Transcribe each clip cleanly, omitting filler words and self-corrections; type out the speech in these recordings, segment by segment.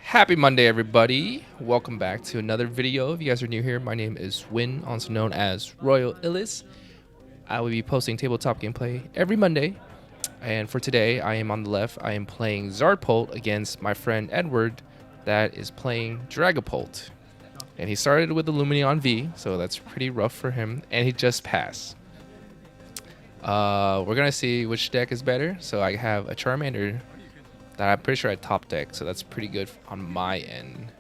Happy Monday, everybody. Welcome back to another video. If you guys are new here, my name is Win, also known as Royal Illis. I will be posting tabletop gameplay every Monday. And for today, I am on the left. I am playing Pult against my friend Edward that is playing Dragapult. And he started with the Lumineon V, so that's pretty rough for him. And he just passed. We're going to see which deck is better. So I have a Charmander that I'm pretty sure I top deck, so that's pretty good on my end.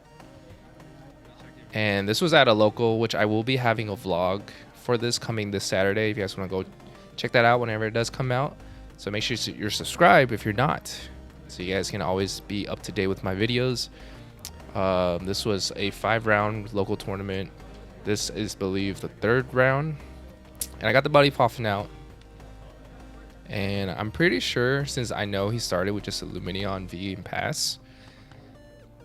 And this was at a local, which I will be having a vlog for this coming this Saturday. If you guys want to go check that out whenever it does come out. So make sure you're subscribed if you're not, so you guys can always be up to date with my videos. This was a 5-round local tournament. This is, I believe, the 3rd round. And I got the buddy popping out. And I'm pretty sure, since I know he started with just a Lumineon V and pass,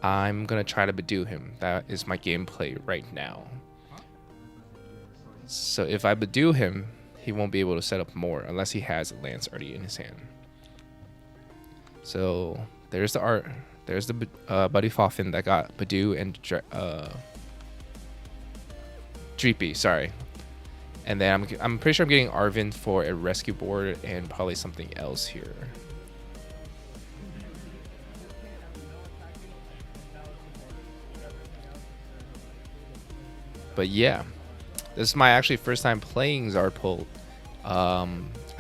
I'm going to try to Badoo him. That is my gameplay right now. So if I Badoo him, he won't be able to set up more unless he has a Lance already in his hand. So there's the art. There's the Buddy Foffin that got Badoo and Dreepy, sorry. And then I'm pretty sure I'm getting Arvin for a rescue board and probably something else here. But yeah, this is my actually first time playing Pult. I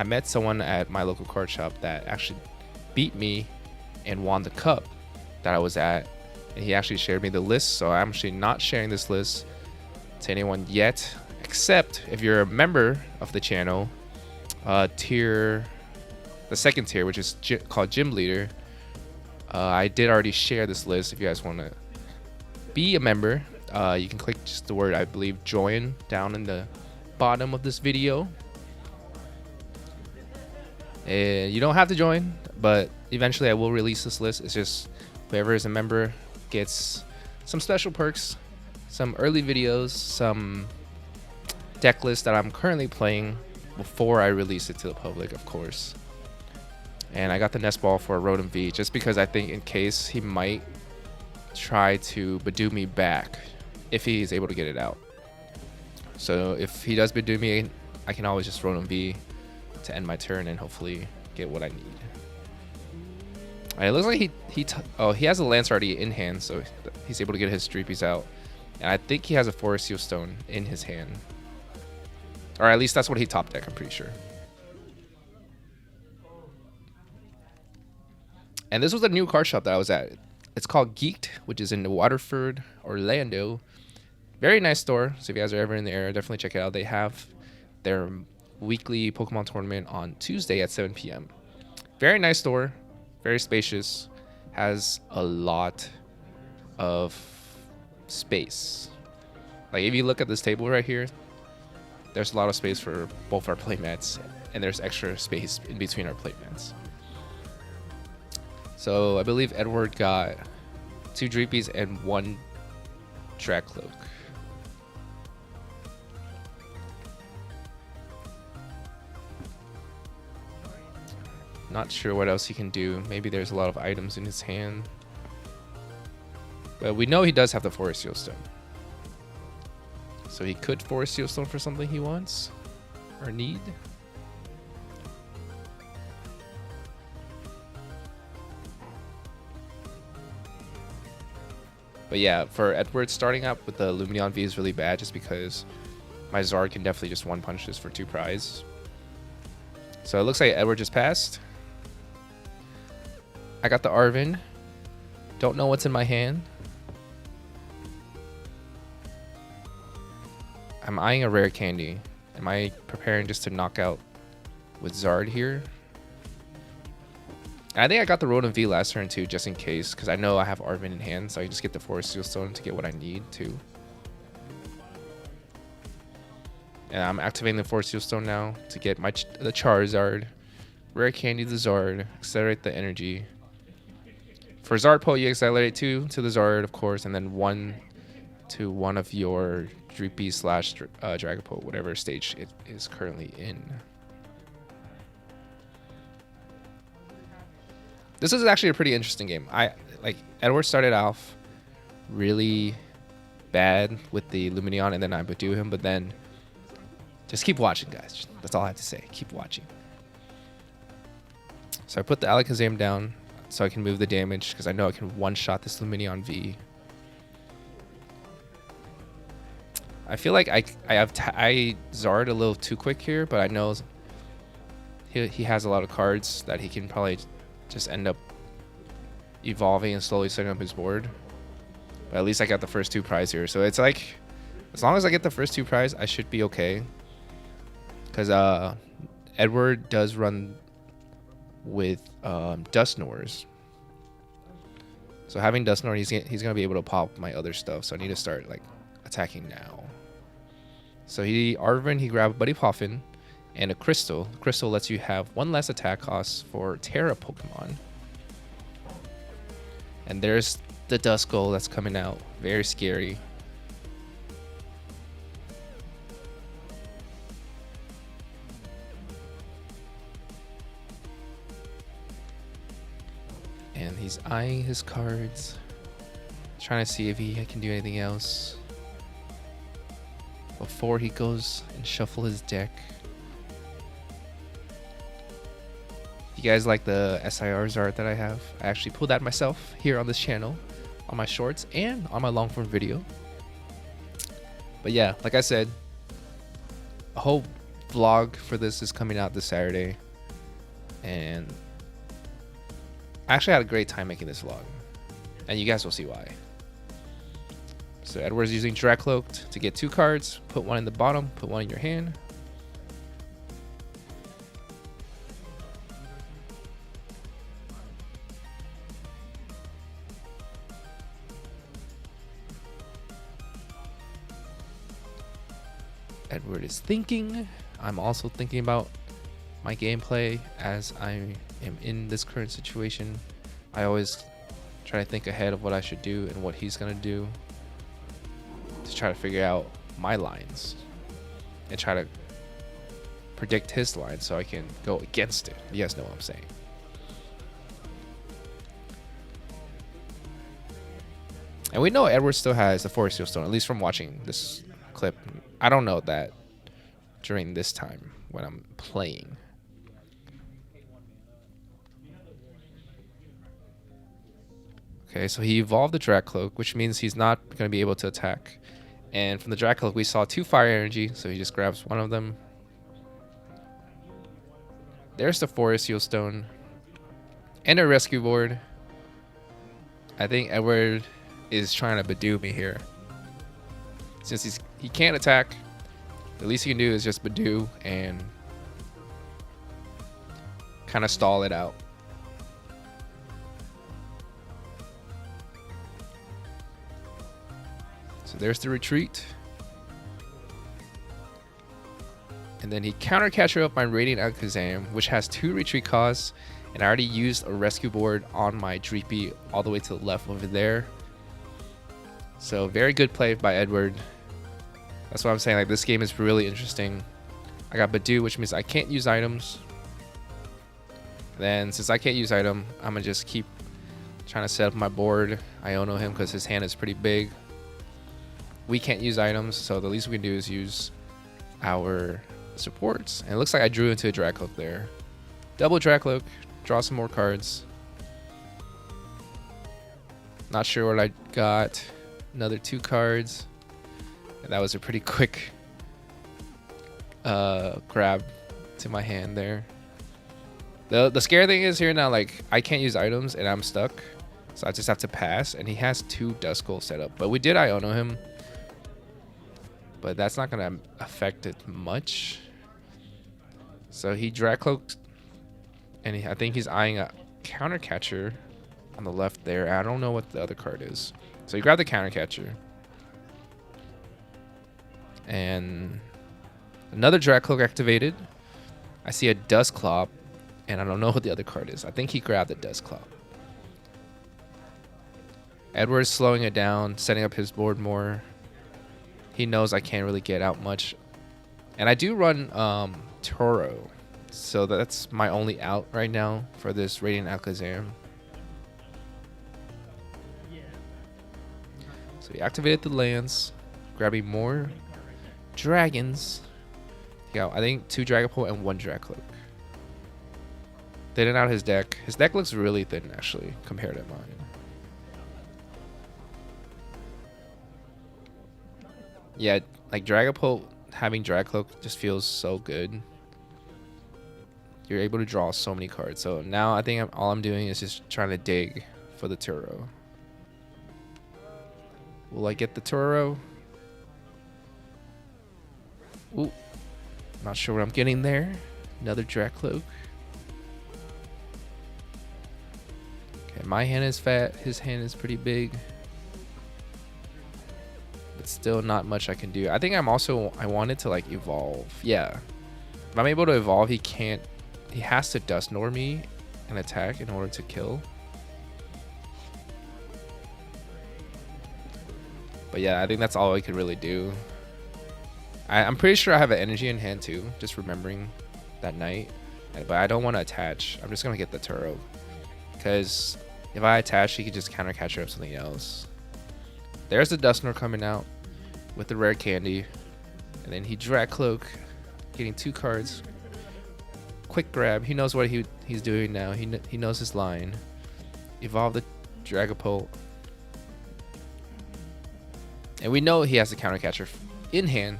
met someone at my local card shop that actually beat me and won the cup that I was at. And he actually shared me the list, so I'm actually not sharing this list to anyone yet. Except if you're a member of the channel, the 2nd tier, which is called Gym Leader, I did already share this list. If you guys want to be a member, you can click just the word, I believe, join down in the bottom of this video. And you don't have to join, but eventually I will release this list. It's just whoever is a member gets some special perks, some early videos, some deck list that I'm currently playing before I release it to the public, of course. And I got the nest ball for a Rotom V just because I think in case he might try to Badoo me back if he's able to get it out. So if he does Badoo me, I can always just Rotom V to end my turn and hopefully get what I need. It looks like he has a Lance already in hand, so he's able to get his Dreepies out. And I think he has a Forest Seal Stone in his hand. Or at least that's what he top deck, I'm pretty sure. And this was a new card shop that I was at. It's called Geeked, which is in Waterford, Orlando. Very nice store. So if you guys are ever in the area, definitely check it out. They have their weekly Pokemon tournament on Tuesday at 7 p.m. Very nice store. Very spacious. Has a lot of space. Like if you look at this table right here, there's a lot of space for both our playmats, and there's extra space in between our playmats. So I believe Edward got 2 Dreepies and 1 Dragcloak. Not sure what else he can do. Maybe there's a lot of items in his hand. But we know he does have the Forest Seal Stone. So he could Forest Seal Stone for something he wants or need. But yeah, for Edward, starting up with the Lumineon V is really bad just because my Zard can definitely just one-punch this for 2 prize. So it looks like Edward just passed. I got the Arvin. Don't know what's in my hand. I'm eyeing a rare candy. Am I preparing just to knock out with Zard here? I think I got the Rotom V last turn too, just in case, because I know I have Arvin in hand, so I just get the Forest Seal Stone to get what I need too. And I'm activating the Forest Seal Stone now to get the Charizard, rare candy the Zard, accelerate the energy. For Pult, you accelerate 2 to the Zard, of course, and then 1 to one of your Dreepy / Dragapult, whatever stage it is currently in. This is actually a pretty interesting game. like Edward started off really bad with the Lumineon, and then I would do him, but then just keep watching, guys. That's all I have to say. Keep watching. So I put the Alakazam down so I can move the damage, because I know I can one-shot this Lumineon V. I feel like I Zard a little too quick here, but I know he has a lot of cards that he can probably just end up evolving and slowly setting up his board. But at least I got the first 2 prize here, so it's like as long as I get the first 2 prize, I should be okay. Because Edward does run with Dusknoirs, so having Dusknoir, he's gonna be able to pop my other stuff. So I need to start like attacking now. So he grabbed Buddy Poffin and a Crystal. Crystal lets you have 1 less attack cost for Terra Pokemon. And there's the Duskull that's coming out. Very scary. And he's eyeing his cards, trying to see if he can do anything else before he goes and shuffle his deck. If you guys like the SIR Zard that I have, I actually pulled that myself here on this channel, on my shorts and on my long form video. But yeah, like I said, a whole vlog for this is coming out this Saturday, and I actually had a great time making this vlog, and you guys will see why. So Edward's using Dragapult to get 2 cards, put 1 in the bottom, put 1 in your hand. Edward is thinking. I'm also thinking about my gameplay as I am in this current situation. I always try to think ahead of what I should do and what he's gonna do, to try to figure out my lines and try to predict his lines so I can go against it. You guys know what I'm saying. And we know Edward still has the Forest Seal Stone, at least from watching this clip. I don't know that during this time when I'm playing. Okay, so he evolved the Dragapult, which means he's not going to be able to attack. And from the Dragapult, we saw 2 fire energy, so he just grabs 1 of them. There's the Forest Seal Stone and a rescue board. I think Edward is trying to Badoo me here. Since he can't attack, the least he can do is just Badoo and kind of stall it out. So there's the retreat. And then he counter catcher up my Radiant Alakazam, which has 2 retreat costs, and I already used a rescue board on my Dreepy all the way to the left over there. So very good play by Edward. That's what I'm saying, like this game is really interesting. I got Badoo, which means I can't use items. Then since I can't use item, I'm gonna just keep trying to set up my board. Iono him because his hand is pretty big. We can't use items, so the least we can do is use our supports. And it looks like I drew into a Dragapult there. Double Dragapult, draw some more cards. Not sure what I got. Another 2 cards. And that was a pretty quick grab to my hand there. The scary thing is here now, like I can't use items and I'm stuck, so I just have to pass. And he has 2 Duskull set up, but we did Iono him, but that's not gonna affect it much. So he Dragapult, and I think he's eyeing a counter catcher on the left there. I don't know what the other card is. So he grabbed the counter catcher. And another Dragapult activated. I see a Dusknoir, and I don't know what the other card is. I think he grabbed the Dusknoir. Edward's slowing it down, setting up his board more. He knows I can't really get out much. And I do run Toro, so that's my only out right now for this Radiant Alakazam. So he activated the lands, grabbing more dragons. Yeah, I think 2 Dragapult and 1 Dragcloak. Thinning out his deck. His deck looks really thin, actually, compared to mine. Yeah, like Dragapult having Dragcloak just feels so good. You're able to draw so many cards. So now I think all I'm doing is just trying to dig for the Turo. Will I get the Turo? Ooh, not sure what I'm getting there. Another Dragcloak. Okay, my hand is fat. His hand is pretty big. But still not much I can do. I think I wanted to like evolve. Yeah. If I'm able to evolve, he has to Dusknoir me and attack in order to kill. But yeah, I think that's all I could really do. I'm pretty sure I have an energy in hand too, just remembering that night. But I don't want to attach. I'm just going to get the Turo. Because if I attach, he could just counter catcher up something else. There's the Dusknoir coming out with the rare candy. And then he Dragcloak, getting 2 cards. Quick grab. He knows what he's doing now. He knows his line. Evolve the Dragapult. And we know he has the counter catcher in hand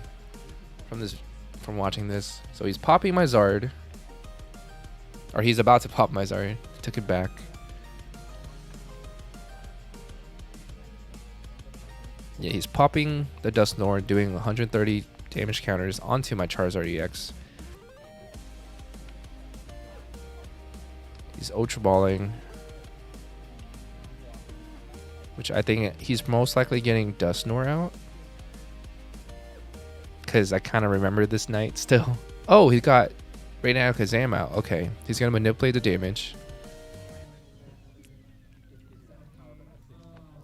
from watching this. So he's popping my Zard. Or he's about to pop my Zard. Took it back. Yeah, he's popping the Dusknoir, doing 130 damage counters onto my Charizard Ex. He's Ultra Balling, which I think he's most likely getting Dusknoir out. Because I kind of remember this night still. Oh, he got Rain Alakazam out. Okay, he's going to manipulate the damage.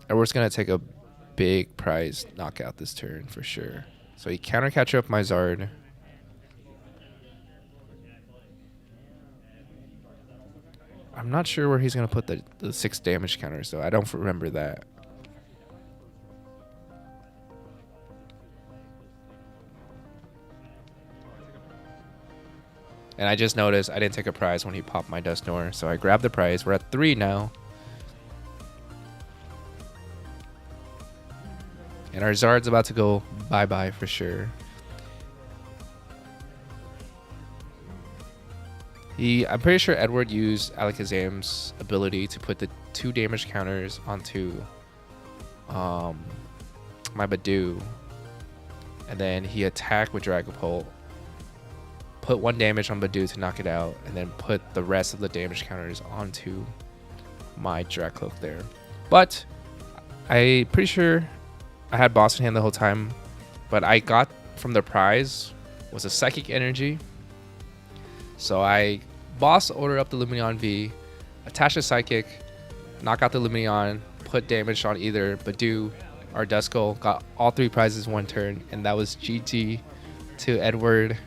And we're just going to take a big prize knockout this turn for sure. So he counter catcher up my Zard. I'm not sure where he's going to put the 6 damage counters though. I don't remember that. And I just noticed I didn't take a prize when he popped my Dusknoir. So I grabbed the prize. We're at 3 now. And our Zard's about to go bye-bye for sure. I'm pretty sure Edward used Alakazam's ability to put the 2 damage counters onto my Badoo. And then he attacked with Dragapult. Put 1 damage on Badoo to knock it out. And then put the rest of the damage counters onto my Dragcloak there. But I'm pretty sure I had boss in hand the whole time, but I got from the prize was a Psychic Energy. So I boss order up the Lumineon V, attach a Psychic, knock out the Lumineon, put damage on either Badoo or Duskull, got all 3 prizes 1 turn, and that was GG to Edward.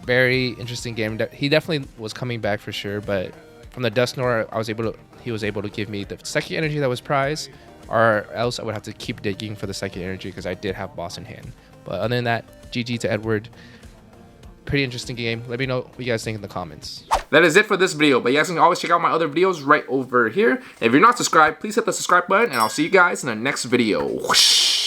Very interesting game. He definitely was coming back for sure, but from the Dusknoir, he was able to give me the Psychic Energy that was prize, or else I would have to keep digging for the Psychic Energy because I did have boss in hand. But other than that, GG to Edward. Pretty interesting game. Let me know what you guys think in the comments. That is it for this video, but you guys can always check out my other videos right over here. And if you're not subscribed, please hit the subscribe button, and I'll see you guys in the next video. Whoosh.